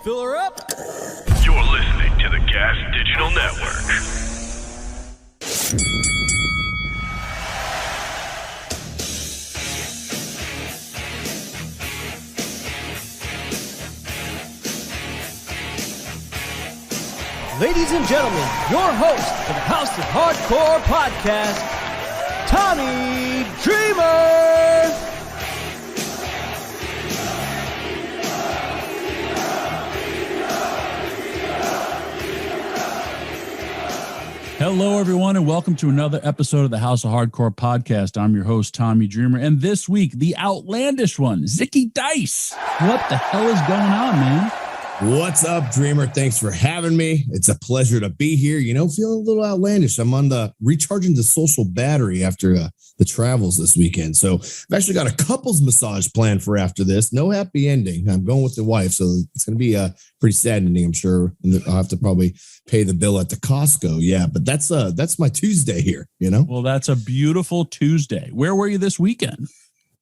Fill her up. You're listening to the Gas Digital Network. Ladies and gentlemen, your host for the House of Hardcore podcast, Tommy Dreamer. Hello, everyone, and welcome to another episode of the House of Hardcore podcast. I'm your host, Tommy Dreamer, and this week, the Outlandish One, Zicky Dice. What the hell is going on, man? What's up, Dreamer? Thanks for having me. It's a pleasure to be here. You know, feeling a little outlandish. I'm on the recharging the social battery after the travels this weekend. So I've actually got a couples massage planned for after this. No happy ending. I'm going with the wife, so it's going to be a pretty sad ending, I'm sure. And I'll have to probably pay the bill at the Costco. Yeah, but that's my Tuesday here, you know? Well, that's a beautiful Tuesday. Where were you this weekend?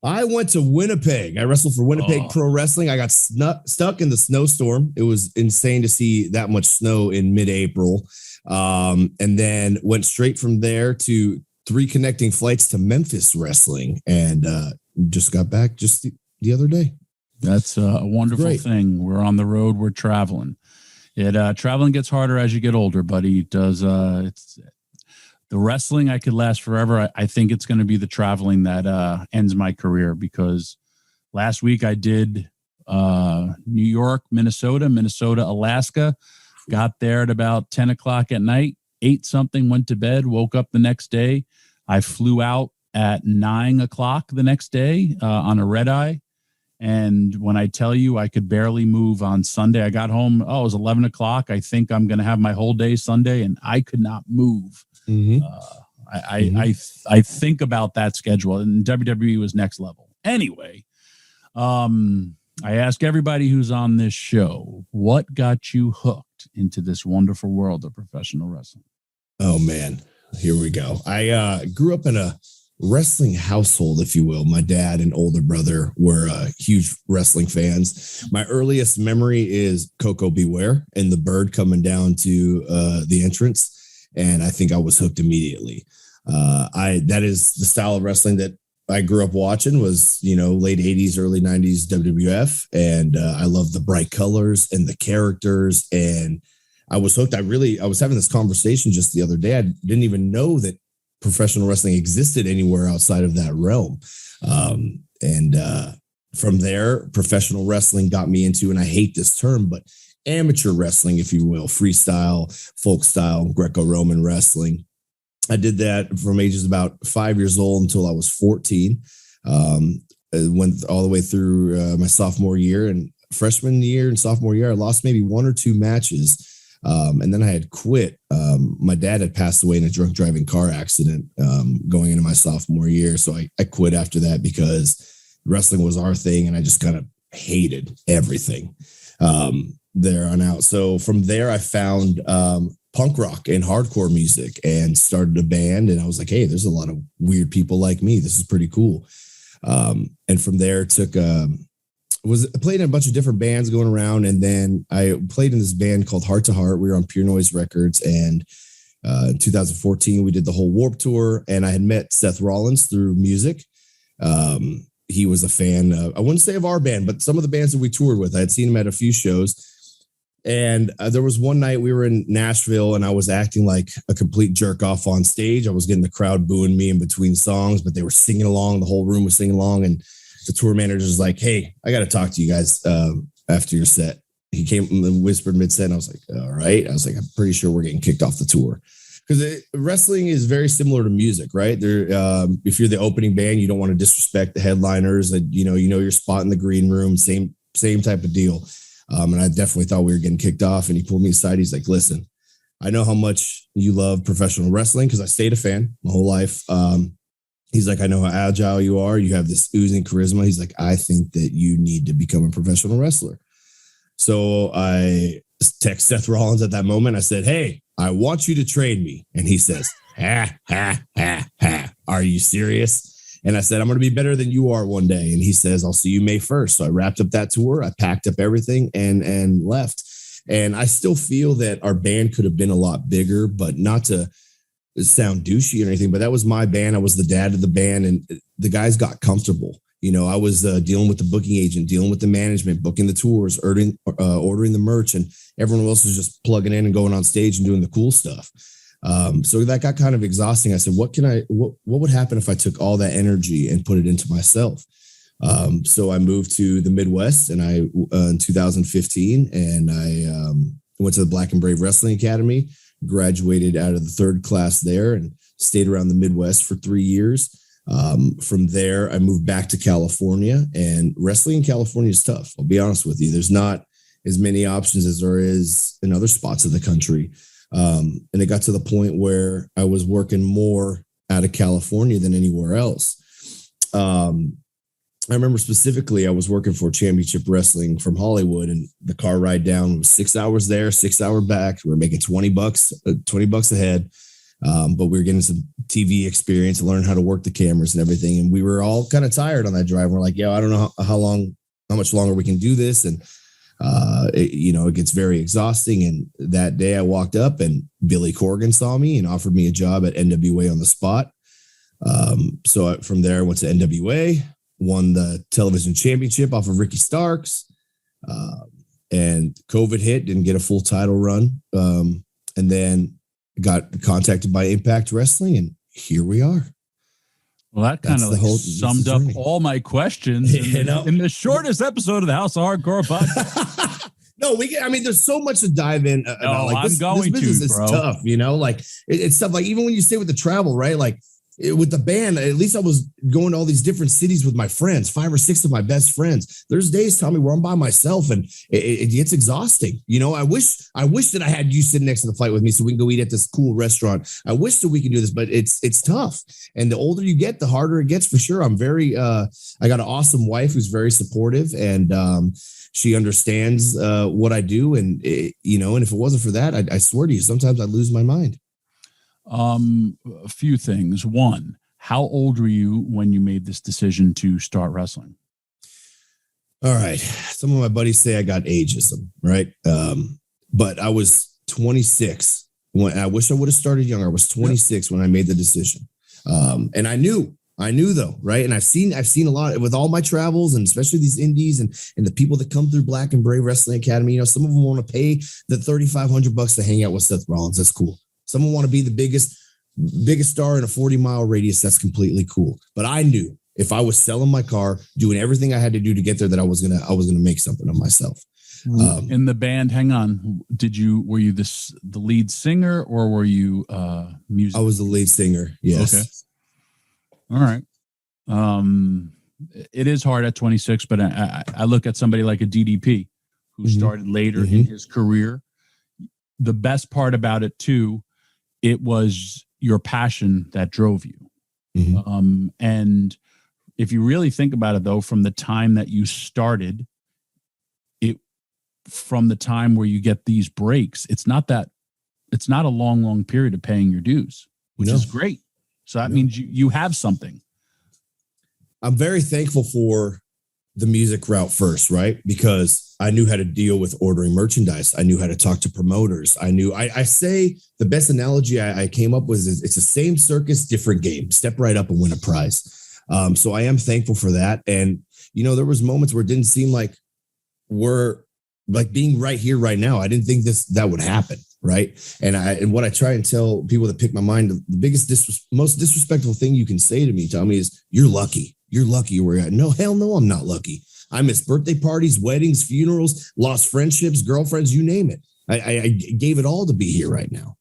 I went to Winnipeg. I wrestled for Winnipeg Pro Wrestling. I got stuck in the snowstorm. It was insane to see that much snow in mid-April. And then went straight from there to 3 connecting flights to Memphis Wrestling, and just got back just the other day. That's a wonderful thing. We're on the road. We're traveling. Traveling gets harder as you get older, buddy. It does. The wrestling, I could last forever. I think it's going to be the traveling that ends my career, because last week I did New York, Minnesota, Alaska, got there at about 10 o'clock at night, ate something, went to bed, woke up the next day. I flew out at 9 o'clock the next day on a red eye. And when I tell you I could barely move on Sunday, I got home, it was 11 o'clock. I think I'm going to have my whole day Sunday, and I could not move. Mm-hmm. I think about that schedule, and WWE was next level. Anyway, I ask everybody who's on this show, what got you hooked into this wonderful world of professional wrestling? Oh man, here we go. I grew up in a wrestling household, if you will. My dad and older brother were huge wrestling fans. My earliest memory is Coco Beware and the bird coming down to the entrance. And I think I was hooked immediately. That is the style of wrestling that I grew up watching, was, late 80s, early 90s WWF. And I love the bright colors and the characters. And I was hooked. I was having this conversation just the other day. I didn't even know that professional wrestling existed anywhere outside of that realm. From there, professional wrestling got me into, and I hate this term, but amateur wrestling, if you will, freestyle, folk style, Greco-Roman wrestling. I did that from ages about 5 years old until I was 14. Went all the way through my sophomore year, and freshman year and sophomore year, I lost maybe 1 or 2 matches. And then I had quit. My dad had passed away in a drunk driving car accident going into my sophomore year. So I quit after that because wrestling was our thing, and I just kind of hated everything there on out. So from there, I found punk rock and hardcore music and started a band. And I was like, hey, there's a lot of weird people like me. This is pretty cool. And from there, I played in a bunch of different bands going around. And then I played in this band called Heart to Heart. We were on Pure Noise Records. And in 2014, we did the whole Warped Tour. And I had met Seth Rollins through music. He was a fan, I wouldn't say of our band, but some of the bands that we toured with. I had seen him at a few shows. And there was one night we were in Nashville, and I was acting like a complete jerk off on stage. I was getting the crowd booing me in between songs, but they were singing along. The whole room was singing along. And the tour manager was like, hey, I got to talk to you guys after your set. He came and whispered mid-set, and I was like, all right. I was like, I'm pretty sure we're getting kicked off the tour. Because wrestling is very similar to music, right? If you're the opening band, you don't want to disrespect the headliners. That you know your spot in the green room, same type of deal. And I definitely thought we were getting kicked off. And he pulled me aside. He's like, listen, I know how much you love professional wrestling, because I stayed a fan my whole life. He's like, I know how agile you are. You have this oozing charisma. He's like, I think that you need to become a professional wrestler. So I text Seth Rollins at that moment. I said, hey, I want you to train me. And he says, ha, ha, ha, ha. Are you serious? And I said, I'm going to be better than you are one day. And he says, I'll see you May 1st. So I wrapped up that tour. I packed up everything and left. And I still feel that our band could have been a lot bigger, but not to sound douchey or anything, but that was my band. I was the dad of the band, and the guys got comfortable. You know, I was dealing with the booking agent, dealing with the management, booking the tours, ordering the merch, and everyone else was just plugging in and going on stage and doing the cool stuff. So that got kind of exhausting. I said, what would happen if I took all that energy and put it into myself? So I moved to the Midwest and in 2015, and I went to the Black and Brave Wrestling Academy, graduated out of the third class there, and stayed around the Midwest for 3 years. From there, I moved back to California, and wrestling in California is tough. I'll be honest with you. There's not as many options as there is in other spots of the country. And it got to the point where I was working more out of California than anywhere else. I remember specifically, I was working for Championship Wrestling from Hollywood, and the car ride down was 6 hours there, 6 hour back. We were making $20 a head. But we were getting some TV experience and learning how to work the cameras and everything. And we were all kind of tired on that drive. We're like, I don't know how much longer we can do this. And, it gets very exhausting. And that day I walked up and Billy Corgan saw me and offered me a job at NWA on the spot. So from there I went to NWA, won the television championship off of Ricky Starks. And COVID hit, didn't get a full title run. And then got contacted by Impact Wrestling, and here we are. Well, that kind of summed up all my questions in the shortest episode of the House of Hardcore podcast. No, there's so much to dive in. This business is tough, it's tough. Like, even when you stay with the travel, right? Like with the band, at least I was going to all these different cities with my friends, 5 or 6 of my best friends. There's days, Tommy, where I'm by myself, and it gets exhausting. I wish that I had you sitting next to the flight with me so we can go eat at this cool restaurant. I wish that we could do this, but it's tough. And the older you get, the harder it gets for sure. I'm very, I got an awesome wife who's very supportive, and she understands what I do. And, and if it wasn't for that, I swear to you, sometimes I'd lose my mind. A few things. One, how old were you when you made this decision to start wrestling? All right. Some of my buddies say I got ageism, right? But I was 26 when I wish I would have started younger. I was 26 when I made the decision. And I knew though, right? And I've seen a lot with all my travels, and especially these indies and the people that come through Black and Brave Wrestling Academy. Some of them want to pay the $3,500 to hang out with Seth Rollins. That's cool. Someone want to be the biggest star in a 40-mile radius. That's completely cool. But I knew if I was selling my car, doing everything I had to do to get there, that I was gonna make something of myself. In the band, hang on. Were you the lead singer, or were you music? I was the lead singer. Yes. Okay. All right. It is hard at 26, but I look at somebody like a DDP who started later in his career. The best part about it too, it was your passion that drove you. And if you really think about it though, from the time that you started, from the time where you get these breaks, it's not a long period of paying your dues, which is great. So that means you have something. I'm very thankful for the music route first, right? Because I knew how to deal with ordering merchandise. I knew how to talk to promoters. I say the best analogy I came up with is it's the same circus, different game. Step right up and win a prize. So I am thankful for that. And, there was moments where it didn't seem like we're like being right here, right now. I didn't think that would happen. Right. And what I try and tell people that pick my mind, the most disrespectful thing you can say to me, Tommy, is you're lucky. You're lucky where you're at. No, hell no, I'm not lucky. I missed birthday parties, weddings, funerals, lost friendships, girlfriends, you name it. I gave it all to be here right now.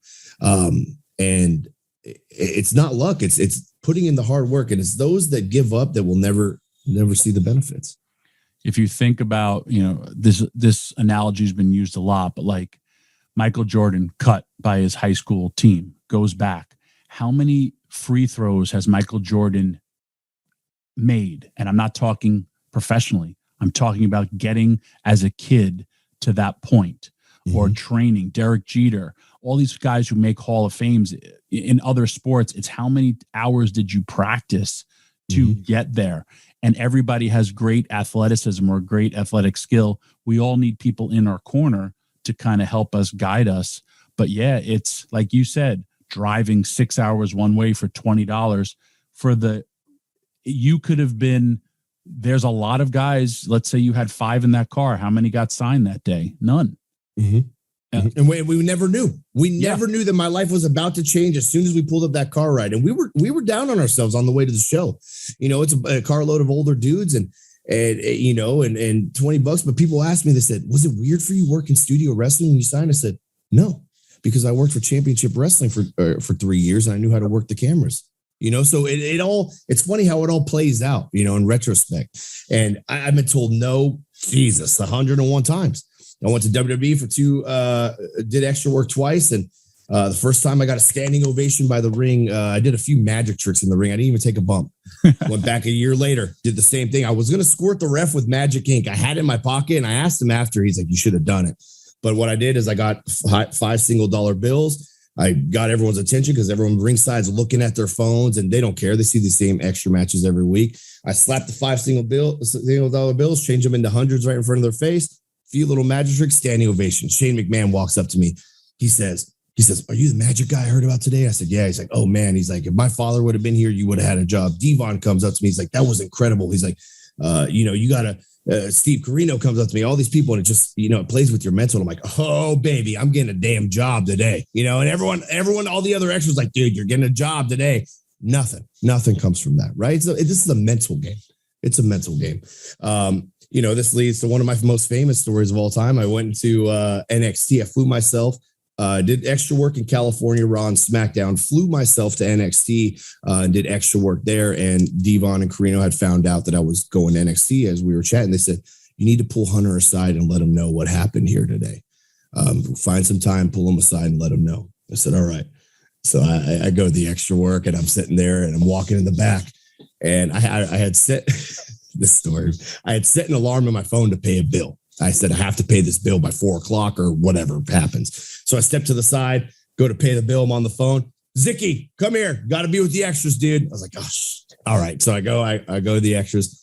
And it's not luck. It's putting in the hard work. And it's those that give up that will never see the benefits. If you think about, this analogy has been used a lot, but like Michael Jordan cut by his high school team, goes back. How many free throws has Michael Jordan made? And I'm not talking professionally. I'm talking about getting as a kid to that point, or training. Derek Jeter, all these guys who make Hall of Fames in other sports. It's how many hours did you practice, to get there. And everybody has great athleticism or great athletic skill. We all need people in our corner to kind of help us, guide us. But yeah, it's like you said, driving 6 hours one way for $20 you could have been, there's a lot of guys. Let's say you had 5 in that car. How many got signed that day? None. Yeah. And we never knew. We never knew that my life was about to change as soon as we pulled up that car ride. And we were down on ourselves on the way to the show. It's a carload of older dudes and $20. But people asked me, they said, was it weird for you working studio wrestling when you signed? I said, no, because I worked for Championship Wrestling for 3 years and I knew how to work the cameras. So it's funny how it all plays out, in retrospect. And I've been told no, Jesus, 101 times. I went to WWE for did extra work twice. And the first time I got a standing ovation by the ring, I did a few magic tricks in the ring. I didn't even take a bump. Went back a year later, did the same thing. I was going to squirt the ref with magic ink. I had it in my pocket and I asked him after. He's like, you should have done it. But what I did is I got 5 single dollar bills. I got everyone's attention because everyone ringside's looking at their phones and they don't care. They see the same extra matches every week. I slapped the 5 single dollar bills, change them into hundreds right in front of their face. Few little magic tricks, standing ovation. Shane McMahon walks up to me. He says, are you the magic guy I heard about today? I said, yeah. He's like, oh man. He's like, if my father would have been here, you would have had a job. Devon comes up to me. He's like, that was incredible. He's like, you gotta, Steve Carino comes up to me, all these people, and it just, it plays with your mental. I'm like, oh baby, I'm getting a damn job today. And everyone, all the other extras like, dude, you're getting a job today. Nothing comes from that. Right. So this is a mental game. It's a mental game. This leads to one of my most famous stories of all time. I went to NXT. I flew myself, did extra work in California, Raw and SmackDown, flew myself to NXT and did extra work there. And Devon and Carino had found out that I was going to NXT as we were chatting. They said, you need to pull Hunter aside and let him know what happened here today. Find some time, pull him aside and let him know. I said, all right. So I go to the extra work and I'm sitting there and I'm walking in the back and I had set this story. I had set an alarm on my phone to pay a bill. I said, I have to pay this bill by 4:00 or whatever happens. So I step to the side, go to pay the bill. I'm on the phone. Zicky, come here. Got to be with the extras, dude. I was like, gosh. All right. So I go to the extras.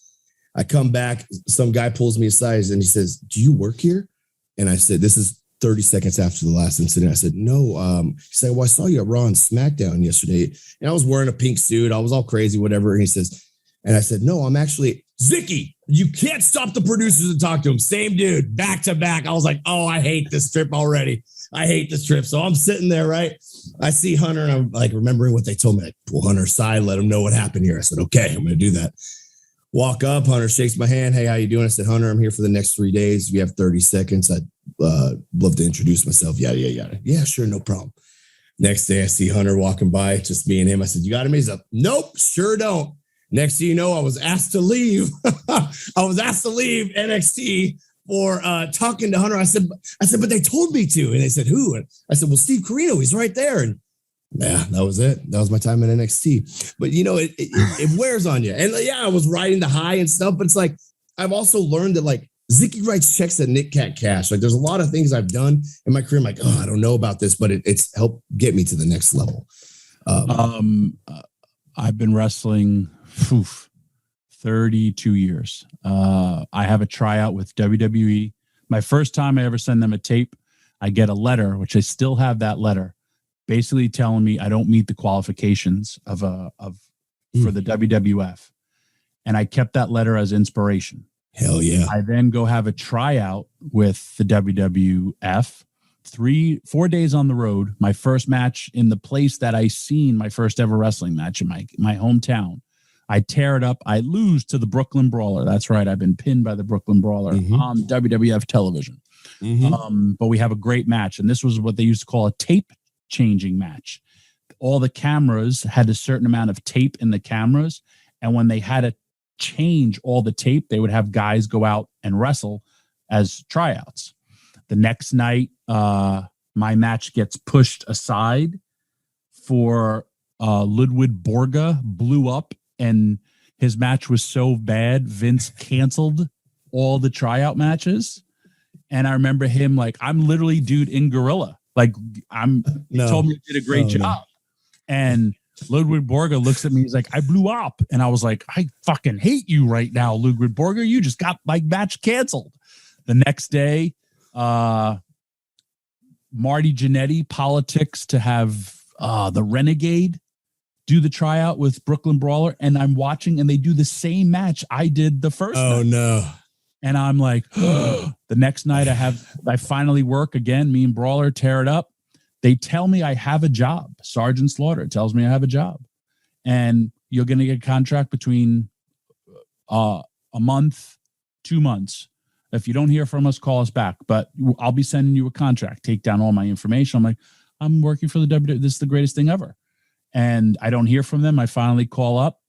I come back. Some guy pulls me aside and he says, do you work here? And I said, this is 30 seconds after the last incident. I said, no. He said, well, I saw you at Raw and SmackDown yesterday. And I was wearing a pink suit. I was all crazy, whatever. And he says, and I said, no, I'm actually Zicky. You can't stop the producers and talk to him. Same dude, back to back. I was like, oh, I hate this trip already. I hate this trip. So I'm sitting there, right? I see Hunter and I'm like remembering what they told me. Like, pull Hunter aside, let him know what happened here. I said, okay, I'm going to do that. Walk up, Hunter shakes my hand. Hey, how you doing? I said, Hunter, I'm here for the next 3 days. If you have 30 seconds, I'd love to introduce myself. Yada, yada, yada. Yeah, sure, no problem. Next day, I see Hunter walking by, just me and him. I said, you got him? He's up. Nope, sure don't. Next thing you know, I was asked to leave. I was asked to leave NXT for talking to Hunter. I said, but they told me to. And they said, who? And I said, well, Steve Carino, he's right there. And yeah, that was it. That was my time at NXT. But it wears on you. And yeah, I was riding the high and stuff, but it's like, I've also learned that like Zicky writes checks at Nick Cat Cash. Like there's a lot of things I've done in my career. I'm like, oh, I don't know about this, but it's helped get me to the next level. I've been wrestling 32 years. I have a tryout with WWE. My first time I ever send them a tape, I get a letter, which I still have that letter, basically telling me I don't meet the qualifications for the WWF. And I kept that letter as inspiration. Hell yeah. I then go have a tryout with the WWF. 4 days on the road. My first match in the place that I seen my first ever wrestling match in my hometown. I tear it up. I lose to the Brooklyn Brawler. That's right. I've been pinned by the Brooklyn Brawler on WWF television. But we have a great match. And this was what they used to call a tape changing match. All the cameras had a certain amount of tape in the cameras. And when they had to change all the tape, they would have guys go out and wrestle as tryouts. The next night, my match gets pushed aside for Ludwig Borga blew up. And his match was so bad, Vince canceled all the tryout matches. And I remember him like, I'm literally dude in gorilla. Like he told me he did a great job. No. And Ludwig Borga looks at me. He's like, I blew up. And I was like, I fucking hate you right now, Ludwig Borga. You just got my match canceled. The next day, Marty Jannetty politics to have the Renegade do the tryout with Brooklyn Brawler. And I'm watching and they do the same match I did the first night. No. And I'm like, the next night I finally work again. Me and Brawler tear it up. They tell me I have a job. Sergeant Slaughter tells me I have a job. And you're going to get a contract between a month, 2 months. If you don't hear from us, call us back. But I'll be sending you a contract. Take down all my information. I'm like, I'm working for the WWE. This is the greatest thing ever. And I don't hear from them. I finally call up.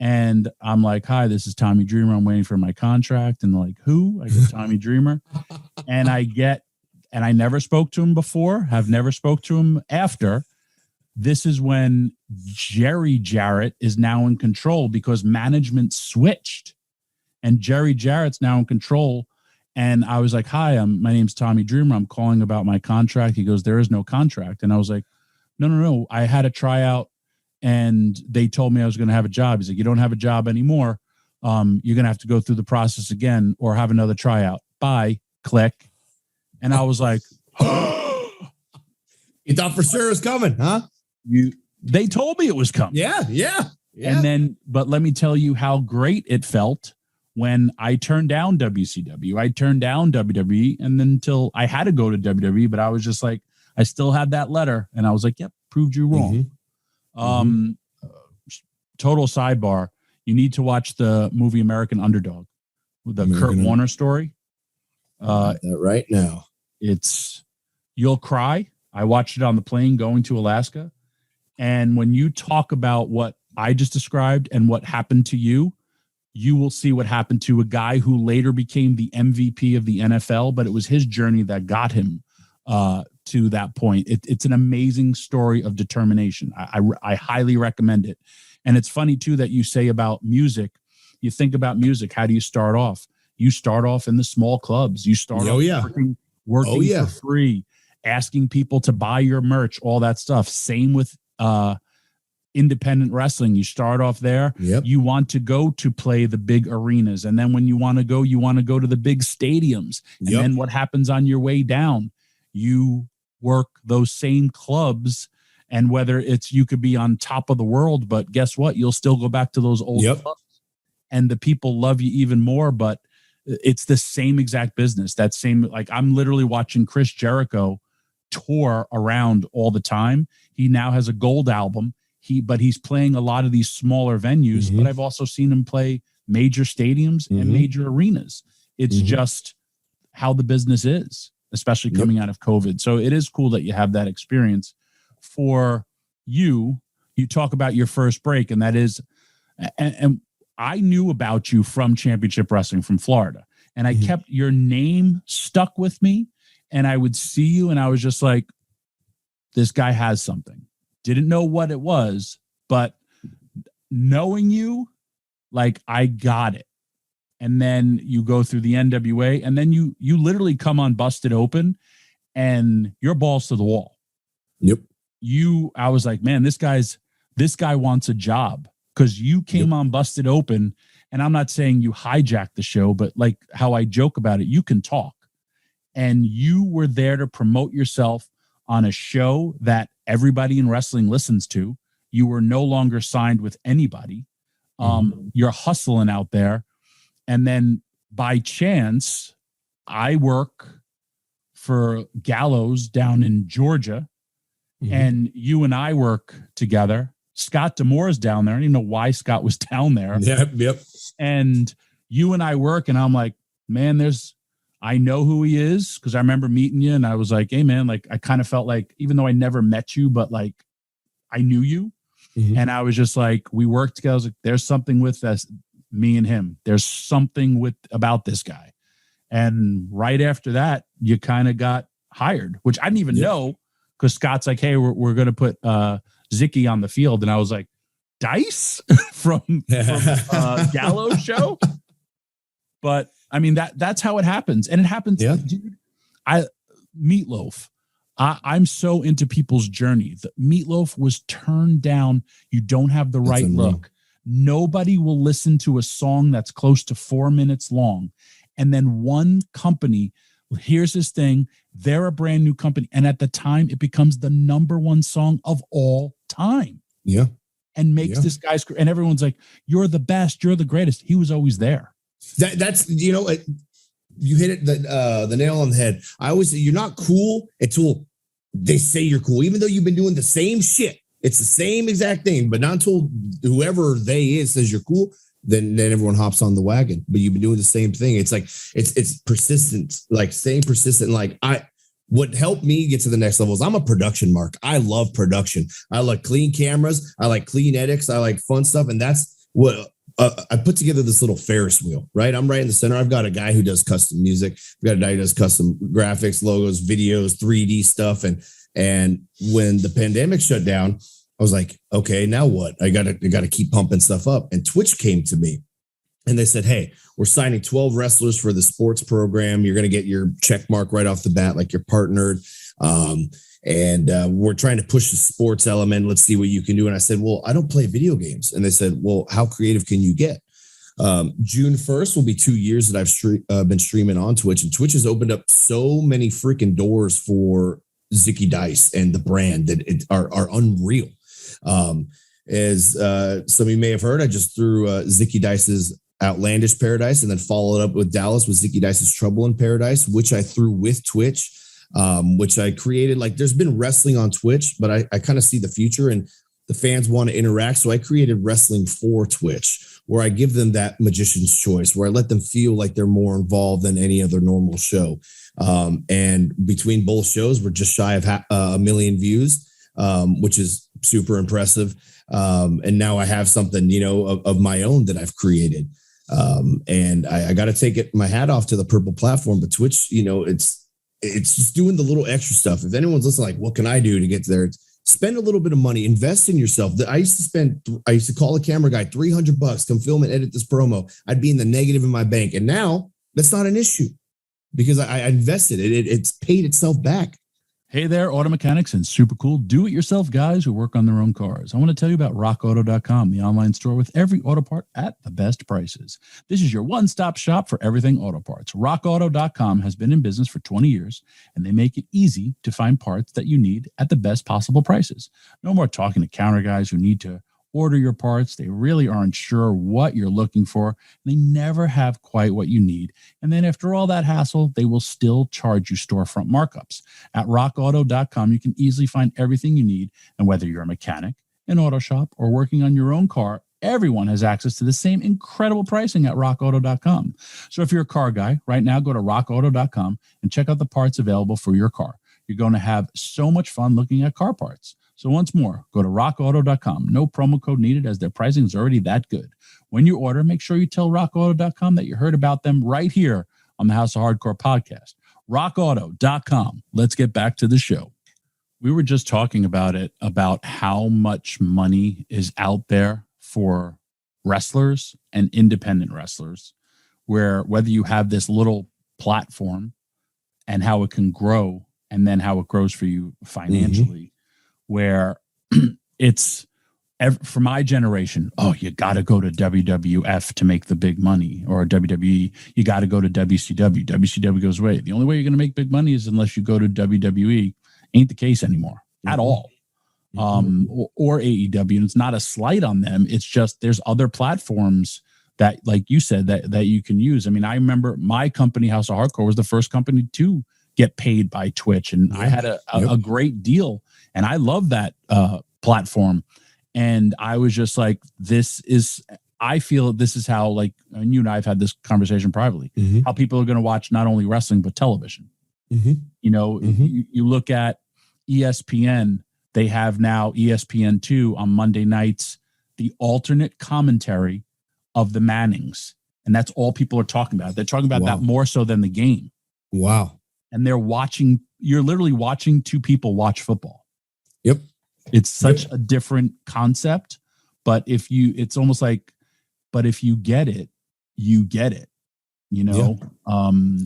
And I'm like, hi, this is Tommy Dreamer. I'm waiting for my contract. And they're like, who? I go, Tommy Dreamer. And I never spoke to him before, have never spoke to him after. This is when Jerry Jarrett is now in control because management switched. And Jerry Jarrett's now in control. And I was like, hi, my name's Tommy Dreamer. I'm calling about my contract. He goes, there is no contract. And I was like, no. I had a tryout. And they told me I was going to have a job. He's like, you don't have a job anymore. You're going to have to go through the process again or have another tryout. Bye. Click. And I was like, you thought for sure it was coming, huh? They told me it was coming. Yeah. And then, but let me tell you how great it felt when I turned down WCW. I turned down WWE. And then until I had to go to WWE, but I was just like, I still had that letter. And I was like, yep, proved you wrong. Total sidebar. You need to watch the movie American Underdog, the Kurt Warner story. That right now. You'll cry. I watched it on the plane going to Alaska. And when you talk about what I just described and what happened to you, you will see what happened to a guy who later became the MVP of the NFL, but it was his journey that got him to that point. It's an amazing story of determination. I highly recommend it. And it's funny too that you say about music. You think about music. How do you start off? You start off in the small clubs. You start off working for free, asking people to buy your merch, all that stuff. Same with independent wrestling. You start off there. Yep. You want to go to play the big arenas. And then when you want to go to the big stadiums. And then what happens on your way down? You work those same clubs. And whether it's, you could be on top of the world, but guess what? You'll still go back to those old clubs. And the people love you even more, but it's the same exact business. That same, like I'm literally watching Chris Jericho tour around all the time. He now has a gold album. But he's playing a lot of these smaller venues, but I've also seen him play major stadiums and major arenas. It's just how the business is, especially coming out of COVID. So it is cool that you have that experience. For you, you talk about your first break, and that is, and I knew about you from Championship Wrestling from Florida, and I kept your name stuck with me, and I would see you and I was just like, this guy has something. Didn't know what it was, but knowing you, like I got it. And then you go through the NWA, and then you literally come on Busted Open and your balls to the wall. Yep. I was like, man, this guy wants a job, because you came on Busted Open, and I'm not saying you hijacked the show, but like how I joke about it, you can talk, and you were there to promote yourself on a show that everybody in wrestling listens to. You were no longer signed with anybody. You're hustling out there. And then by chance, I work for Gallows down in Georgia, and you and I work together. Scott D'Amore's down there. I don't even know why Scott was down there. Yep. And you and I work, and I'm like, man, I know who he is, because I remember meeting you, and I was like, hey man, like I kind of felt like, even though I never met you, but like I knew you. And I was just like, we worked together. I was like, there's something with us, me and him. There's something about this guy. And right after that, you kind of got hired, which I didn't even know, because Scott's like, hey, we're going to put Zicky on the field. And I was like, Dice from Gallows show. But I mean, that's how it happens. And it happens, dude. Meatloaf. I'm so into people's journey. The Meatloaf was turned down. You don't have the right look. Nobody will listen to a song that's close to 4 minutes long. And then one company, here's this thing. They're a brand new company. And at the time, it becomes the #1 song of all time. Yeah. And makes this guy's, and everyone's like, you're the best. You're the greatest. He was always there. That's, you know, you hit it the nail on the head. I always say you're not cool until they say you're cool, even though you've been doing the same shit. It's the same exact thing, but not until whoever they is says you're cool, then everyone hops on the wagon. But you've been doing the same thing. It's like it's persistent, like staying persistent. Like what helped me get to the next level is I'm a production mark. I love production. I like clean cameras. I like clean edits. I like fun stuff, and that's what. I put together this little Ferris wheel, right? I'm right in the center. I've got a guy who does custom music. I've got a guy who does custom graphics, logos, videos, 3D stuff. And when the pandemic shut down, I was like, okay, now what? I gotta keep pumping stuff up. And Twitch came to me and they said, hey, we're signing 12 wrestlers for the sports program. You're going to get your check mark right off the bat, like you're partnered. And we're trying to push the sports element. Let's see what you can do. And I said, well, I don't play video games. And they said, well, how creative can you get? June 1st will be 2 years that I've been streaming on Twitch, and Twitch has opened up so many freaking doors for Zicky Dice and the brand that are unreal. As some of you may have heard, I just threw Zicky Dice's Outlandish Paradise and then followed up with Dallas with Zicky Dice's Trouble in Paradise, which I threw with Twitch. Which I created. Like there's been wrestling on Twitch, but I kind of see the future and the fans want to interact. So I created wrestling for Twitch, where I give them that magician's choice, where I let them feel like they're more involved than any other normal show. And between both shows, we're just shy of 1 million views, which is super impressive. And now I have something, you know, of my own that I've created. And I got to take my hat off to the Purple platform, but Twitch, you know, it's just doing the little extra stuff. If anyone's listening, like, what can I do to get there? Spend a little bit of money, invest in yourself. I used to call a camera guy $300, come film and edit this promo. I'd be in the negative in my bank. And now that's not an issue because I invested it. It's paid itself back. Hey there, auto mechanics and super cool do-it-yourself guys who work on their own cars. I want to tell you about rockauto.com, the online store with every auto part at the best prices. This is your one-stop shop for everything auto parts. Rockauto.com has been in business for 20 years, and they make it easy to find parts that you need at the best possible prices. No more talking to counter guys who need to order your parts. They really aren't sure what you're looking for. They never have quite what you need. And then after all that hassle, they will still charge you storefront markups. At rockauto.com, you can easily find everything you need. And whether you're a mechanic, an auto shop, or working on your own car, everyone has access to the same incredible pricing at rockauto.com. So if you're a car guy, right now, go to rockauto.com and check out the parts available for your car. You're going to have so much fun looking at car parts. So once more, go to rockauto.com. No promo code needed as their pricing is already that good. When you order, make sure you tell rockauto.com that you heard about them right here on the House of Hardcore podcast. rockauto.com. Let's get back to the show. We were just talking about how much money is out there for wrestlers and independent wrestlers, where whether you have this little platform and how it can grow and then how it grows for you financially, where it's for my generation, oh, you got to go to WWF to make the big money, or WWE, you got to go to WCW. WCW goes away. The only way you're going to make big money is unless you go to WWE. Ain't the case anymore at all. Or AEW. And it's not a slight on them. It's just there's other platforms that, like you said, that you can use. I mean, I remember my company, House of Hardcore, was the first company to get paid by Twitch. And I had a great deal. And I love that platform. And I was just like, I feel this is how, like, and you and I have had this conversation privately, how people are going to watch not only wrestling, but television. You know, you look at ESPN, they have now ESPN2 on Monday nights, the alternate commentary of the Mannings. And that's all people are talking about. They're talking about that more so than the game. Wow. And you're literally watching two people watch football. Yep. It's such a different concept, but it's almost like, but if you get it, you get it, you know?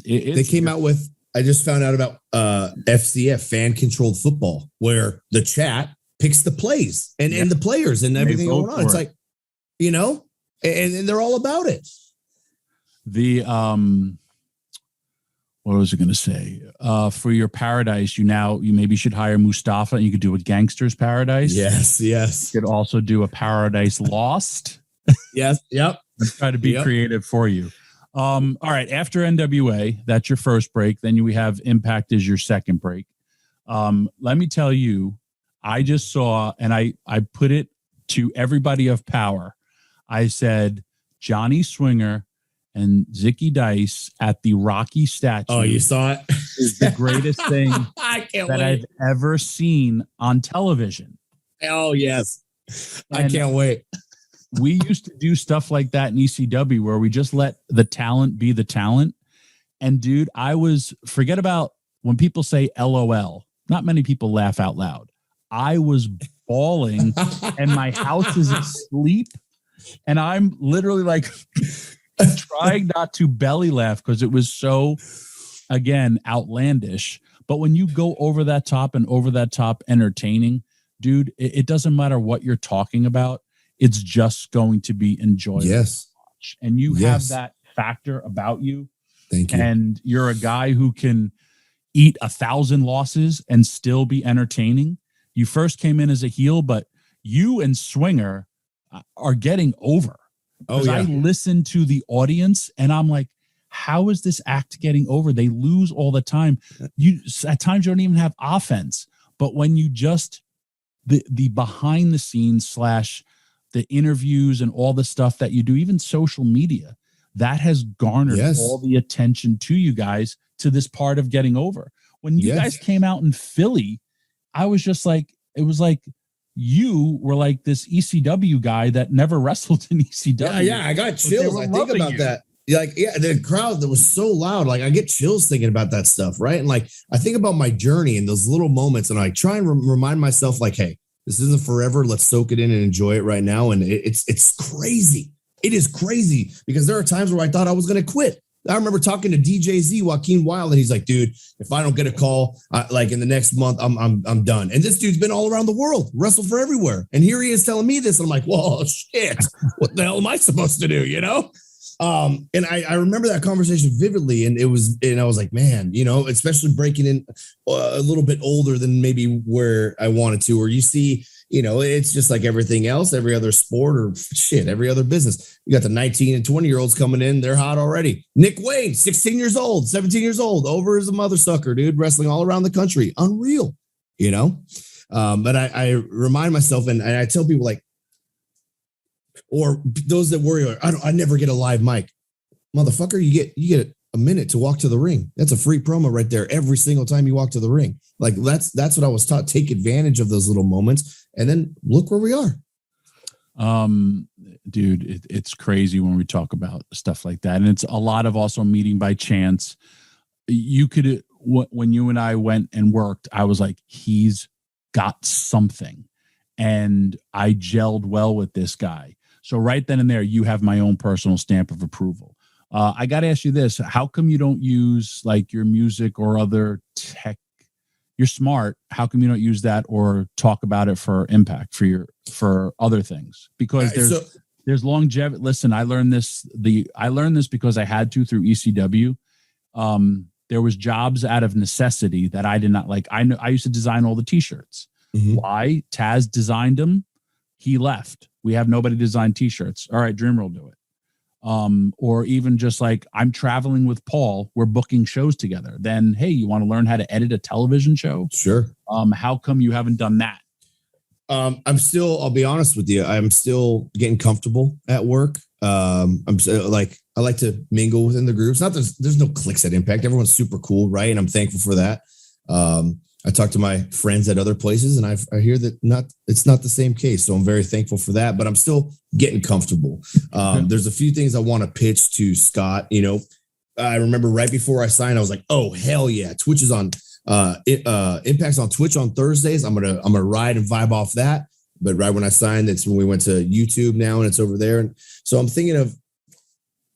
They came out with I just found out about FCF, fan controlled football, where the chat picks the plays and the players and everything going on. It's like, and they're all about it. The what was I going to say? For your paradise, you maybe should hire Mustafa and you could do a gangster's paradise. Yes. You could also do a paradise lost. Yes. Yep. Let's try to be creative for you. All right. After NWA, that's your first break. Then we have Impact as your second break. Let me tell you, I just saw, and I put it to everybody of power. I said, Johnny Swinger and Zicky Dice at the Rocky statue. Oh, you saw it? Is the greatest thing I've ever seen on television. Oh, yes. I can't wait. We used to do stuff like that in ECW where we just let the talent be the talent. And dude, forget about when people say LOL. Not many people laugh out loud. I was bawling and my house is asleep. And I'm literally like trying not to belly laugh because it was so, again, outlandish. But when you go over that top entertaining, dude, it doesn't matter what you're talking about. It's just going to be enjoyable. Yes. To watch. And you have that factor about you. Thank you. And you're a guy who can eat 1,000 losses and still be entertaining. You first came in as a heel, but you and Swinger are getting over. Because I listen to the audience and I'm like, how is this act getting over? They lose all the time. At times you don't even have offense. But when you just the behind the scenes / the interviews and all the stuff that you do, even social media, that has garnered all the attention to you guys to this part of getting over. When you guys came out in Philly, I was just like, it was like you were like this ECW guy that never wrestled in ECW. Yeah, I got chills. I think about that. Like, the crowd that was so loud, like I get chills thinking about that stuff, right? And like, I think about my journey and those little moments and I try and remind myself like, hey, this isn't forever. Let's soak it in and enjoy it right now. And it's crazy. It is crazy because there are times where I thought I was going to quit. I remember talking to DJ Z, Joaquin Wild, and he's like, dude, if I don't get a call, like in the next month, I'm done. And this dude's been all around the world, wrestled for everywhere. And here he is telling me this. And I'm like, whoa, shit, what the hell am I supposed to do? And I remember that conversation vividly. And I was like, man, especially breaking in a little bit older than maybe where I wanted to, or you see, it's just like everything else, every other sport or every other business. You got the 19 and 20-year-olds coming in. They're hot already. Nick Wayne, 16 years old, 17 years old, over as a mother sucker, dude, wrestling all around the country. Unreal, But I remind myself and I tell people like, or those that worry, I never get a live mic. Motherfucker, you get a minute to walk to the ring. That's a free promo right there every single time you walk to the ring. Like that's what I was taught. Take advantage of those little moments and then look where we are. Dude, it's crazy when we talk about stuff like that. And it's a lot of also meeting by chance. You could, when you and I went and worked, I was like, he's got something and I gelled well with this guy. So right then and there, you have my own personal stamp of approval. I got to ask you this. How come you don't use like your music or other tech? You're smart. How come you don't use that or talk about it for Impact for other things? Because there's longevity. Listen, I learned this because I had to through ECW. There was jobs out of necessity that I did not like. I used to design all the t-shirts. Mm-hmm. Why? Taz designed them. He left. We have nobody design t-shirts. All right, Dreamer will do it. Or even just like I'm traveling with Paul, we're booking shows together. Then, hey, you want to learn how to edit a television show? Sure. How come you haven't done that? I'll be honest with you. I'm still getting comfortable at work. I like to mingle within the groups. Not there's no cliques at Impact. Everyone's super cool, right? And I'm thankful for that. I talk to my friends at other places and I hear that it's not the same case. So I'm very thankful for that, but I'm still getting comfortable. There's a few things I want to pitch to Scott. I remember right before I signed, I was like, oh, hell yeah. Twitch is on, Impact's on Twitch on Thursdays. I'm going to ride and vibe off that. But right when I signed, that's when we went to YouTube now and it's over there. And so I'm thinking of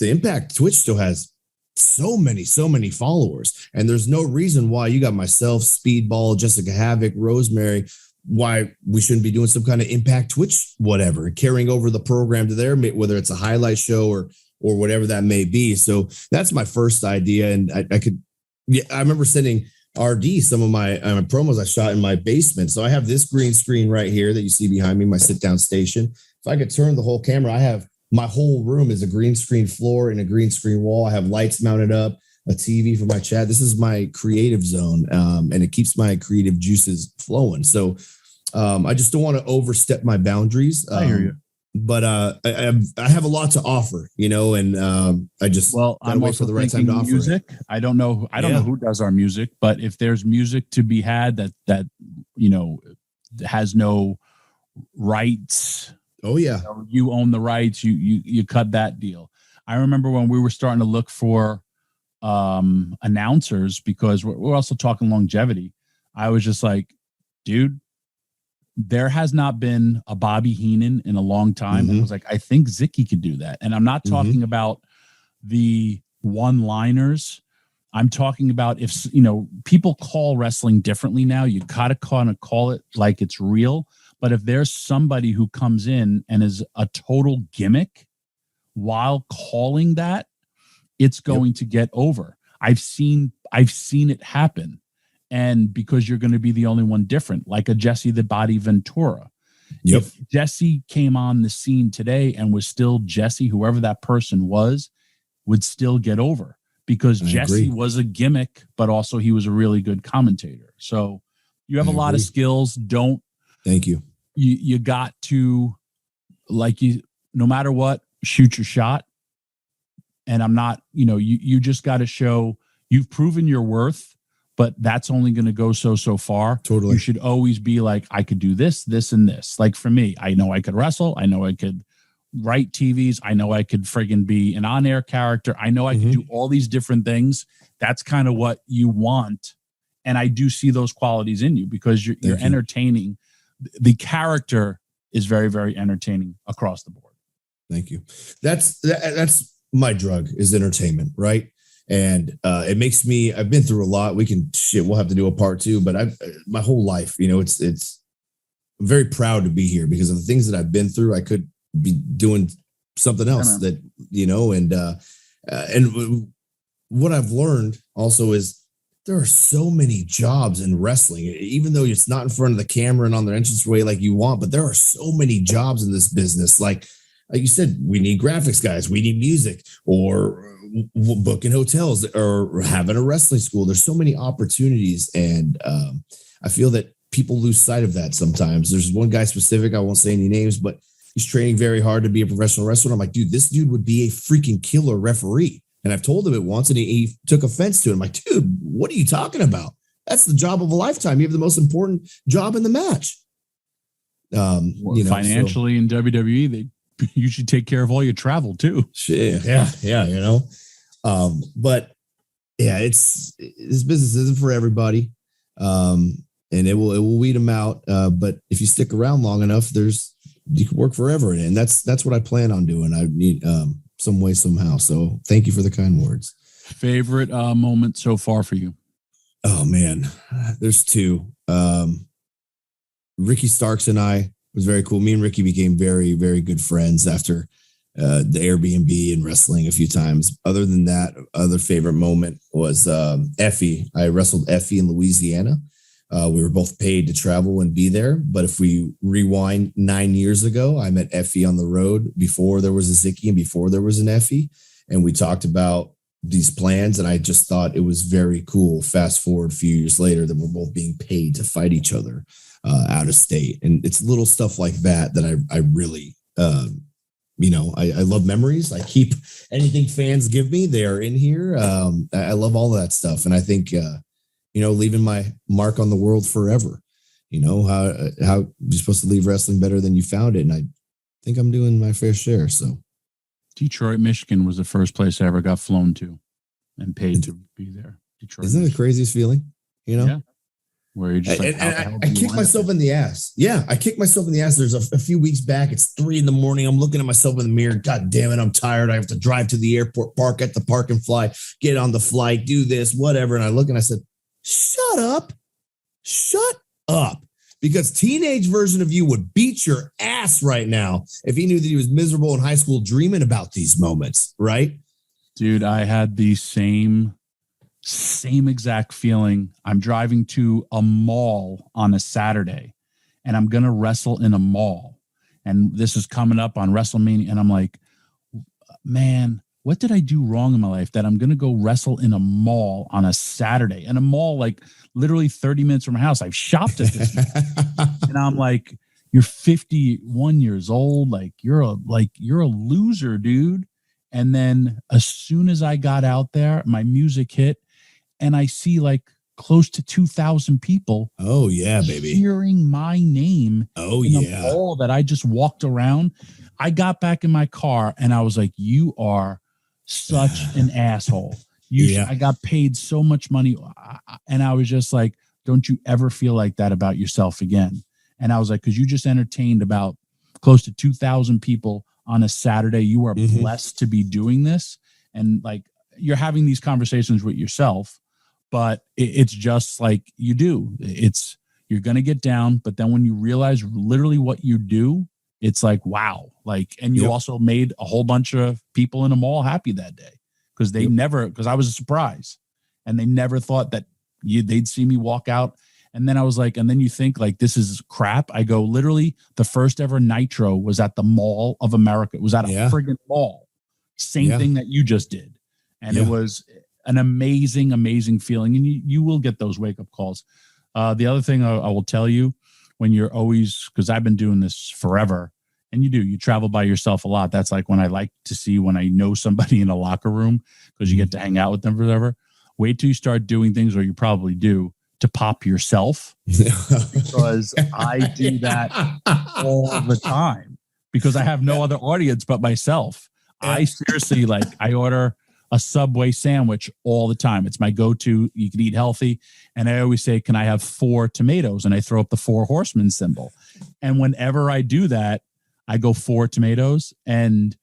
the Impact Twitch still has so many followers. And there's no reason why you got myself, Speedball, Jessica Havoc, Rosemary, why we shouldn't be doing some kind of Impact Twitch, whatever, carrying over the program to there, whether it's a highlight show or whatever that may be. So that's my first idea. And I remember sending RD some of my promos I shot in my basement. So I have this green screen right here that you see behind me, my sit down station. If I could turn the whole camera, I have my whole room is a green screen floor and a green screen wall. I have lights mounted up, a TV for my chat. This is my creative zone, and it keeps my creative juices flowing. So I just don't want to overstep my boundaries. I hear you. But I have a lot to offer, and I just I'm wait also for the right time to offer music. it. I don't know who does our music, but if there's music to be had that has no rights. Oh yeah, you own the rights. You cut that deal. I remember when we were starting to look for announcers, because we're also talking longevity. I was just like, dude, there has not been a Bobby Heenan in a long time. And I was like, I think Zicky could do that. And I'm not talking about the one-liners. I'm talking about if, people call wrestling differently now. You gotta kind of call it like it's real. But if there's somebody who comes in and is a total gimmick while calling that, it's going to get over. I've seen it happen. And because you're going to be the only one different, like a Jesse the Body Ventura. Yep. If Jesse came on the scene today and was still Jesse, whoever that person was, would still get over, because Jesse was a gimmick, but also he was a really good commentator. So you have a lot of skills. Thank you. You got to, no matter what, shoot your shot. And I'm not, you just got to show you've proven your worth, but that's only going to go so far. Totally. You should always be like, I could do this, this, and this. Like for me, I know I could wrestle. I know I could write TVs. I know I could friggin' be an on-air character. I know I could do all these different things. That's kind of what you want. And I do see those qualities in you, because you're entertaining. The character is very, very entertaining across the board. Thank you. That's my drug, is entertainment, right? And it makes me, I've been through a lot. We'll have to do a part 2, but my whole life, it's I'm very proud to be here because of the things that I've been through. I could be doing something else that, and what I've learned also is there are so many jobs in wrestling, even though it's not in front of the camera and on the entranceway like you want, but there are so many jobs in this business. Like you said, we need graphics guys, we need music, or booking hotels, or having a wrestling school. There's so many opportunities. And I feel that people lose sight of that sometimes. There's one guy specific, I won't say any names, but he's training very hard to be a professional wrestler. I'm like, dude, this dude would be a freaking killer referee. And I've told him it once, and he took offense to it. I'm like, dude, what are you talking about? That's the job of a lifetime. You have the most important job in the match. Financially in WWE, they usually take care of all your travel too. Shit. Yeah. But yeah, this business isn't for everybody. And it will weed them out. But if you stick around long enough, you can work forever in it. And that's what I plan on doing. I need some way, somehow. So thank you for the kind words. Favorite moment so far for you? Oh man, there's 2. Ricky Starks and I, was very cool. Me and Ricky became very, very good friends after the Airbnb and wrestling a few times. Other than that, other favorite moment was Effie. I wrestled Effie in Louisiana. We were both paid to travel and be there. But if we rewind 9 years ago, I met Effie on the road before there was a Zicky and before there was an Effie. And we talked about these plans. And I just thought it was very cool. Fast forward a few years later that we're both being paid to fight each other out of state. And it's little stuff like that I really, I love memories. I keep anything fans give me. They are in here. I love all that stuff. And I think, leaving my mark on the world forever, how you're supposed to leave wrestling better than you found it. And I think I'm doing my fair share. So Detroit, Michigan was the first place I ever got flown to and paid to be there. Detroit. Isn't that the craziest feeling? Yeah. Where you're just like, I kick myself in the ass. Yeah, I kick myself in the ass. There's a few weeks back. It's 3 a.m. I'm looking at myself in the mirror. God damn it, I'm tired. I have to drive to the airport, park at the park and fly, get on the flight, do this, whatever. And I look and I said, shut up. Because teenage version of you would beat your ass right now if he knew that he was miserable in high school dreaming about these moments, right? Dude, I had the same exact feeling. I'm driving to a mall on a Saturday and I'm going to wrestle in a mall. And this is coming up on WrestleMania. And I'm like, man, what did I do wrong in my life that I'm going to go wrestle in a mall on a Saturday? And a mall, like literally 30 minutes from my house. I've shopped at this. And I'm like, you're 51 years old. Like you're a loser, dude. And then as soon as I got out there, my music hit and I see like close to 2,000 people. Oh yeah, baby. Hearing my name. Oh in yeah. A mall that I just walked around. I got back in my car and I was like, you are such an asshole. I got paid so much money. And I was just like, don't you ever feel like that about yourself again. And I was like, because you just entertained about close to 2,000 people on a Saturday. You are blessed to be doing this. And like, you're having these conversations with yourself, but it's just like you do. You're going to get down. But then when you realize literally what you do, it's like, wow. Like, and you also made a whole bunch of people in a mall happy that day because because I was a surprise and they never thought that they'd see me walk out. And then I was like, and then you think like, this is crap. I go, literally the first ever Nitro was at the Mall of America. It was at a friggin' mall. Same thing that you just did. And it was an amazing, amazing feeling. And you will get those wake up calls. The other thing I will tell you when you're always, because I've been doing this forever and you travel by yourself a lot. That's like when I like to see when I know somebody in a locker room because you get to hang out with them forever. Wait till you start doing things, or you probably do, to pop yourself because I do that all the time because I have no other audience but myself. I seriously I order a Subway sandwich all the time. It's my go-to. You can eat healthy. And I always say, can I have 4 tomatoes? And I throw up the 4 horsemen symbol. And whenever I do that, I go 4 tomatoes. And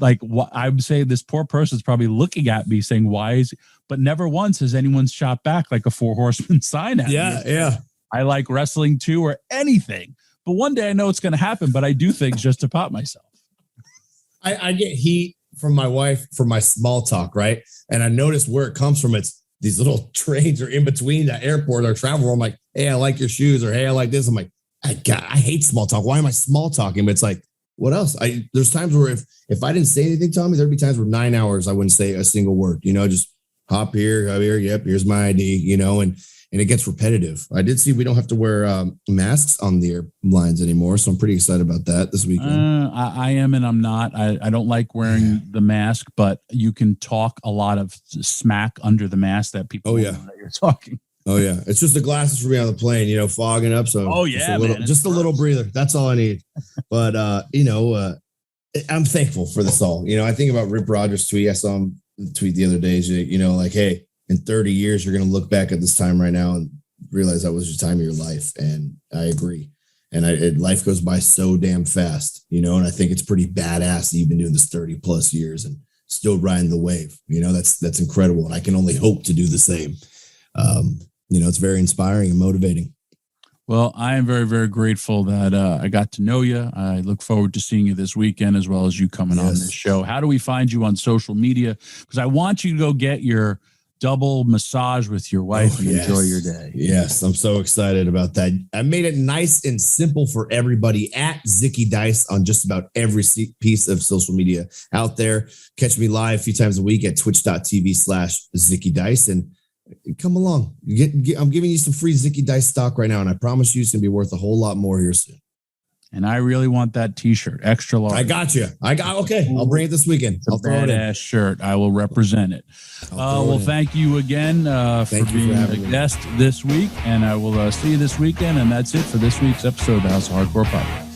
like what I would say, this poor person's probably looking at me saying, why is it? But never once has anyone shot back like a 4 horsemen sign at me. Yeah. I like wrestling too, or anything. But one day I know it's going to happen, but I do things just to pop myself. I get heat from my wife for my small talk, right? And I noticed where it comes from. It's these little trains are in between the airport or travel. I'm like, hey, I like your shoes, or hey, I like this. I'm like, I hate small talk. Why am I small talking? But it's like, what else? There's times where if I didn't say anything, Tommy, there'd be times where 9 hours I wouldn't say a single word. Just hop here. Yep, here's my ID. And it gets repetitive. I did see we don't have to wear masks on the airlines anymore, so I'm pretty excited about that this weekend. I am and I'm not. I don't like wearing the mask, but you can talk a lot of smack under the mask that people know that you're talking. Oh yeah, it's just the glasses for me on the plane, fogging up. So just a little breather. That's all I need. But I'm thankful for this all. I think about Rip Rogers' tweet. I saw him tweet the other day. Like, hey, in 30 years, you're going to look back at this time right now and realize that was your time of your life. And I agree. And life goes by so damn fast, and I think it's pretty badass that you've been doing this 30 plus years and still riding the wave. That's incredible. And I can only hope to do the same. It's very inspiring and motivating. Well, I am very, very grateful that I got to know you. I look forward to seeing you this weekend, as well as you coming on this show. How do we find you on social media? Because I want you to go get your double massage with your wife and enjoy your day. Yes, I'm so excited about that. I made it nice and simple for everybody at Zicky Dice on just about every piece of social media out there. Catch me live a few times a week at twitch.tv/Zicky Dice and come along. I'm giving you some free Zicky Dice stock right now, and I promise you it's going to be worth a whole lot more here soon. And I really want that t-shirt, extra large. I got you. Okay. I'll bring it this weekend. I'll throw it in. Badass shirt. I will represent it. Thank you again for being a guest this week. And I will see you this weekend. And that's it for this week's episode of the House of Hardcore Podcast.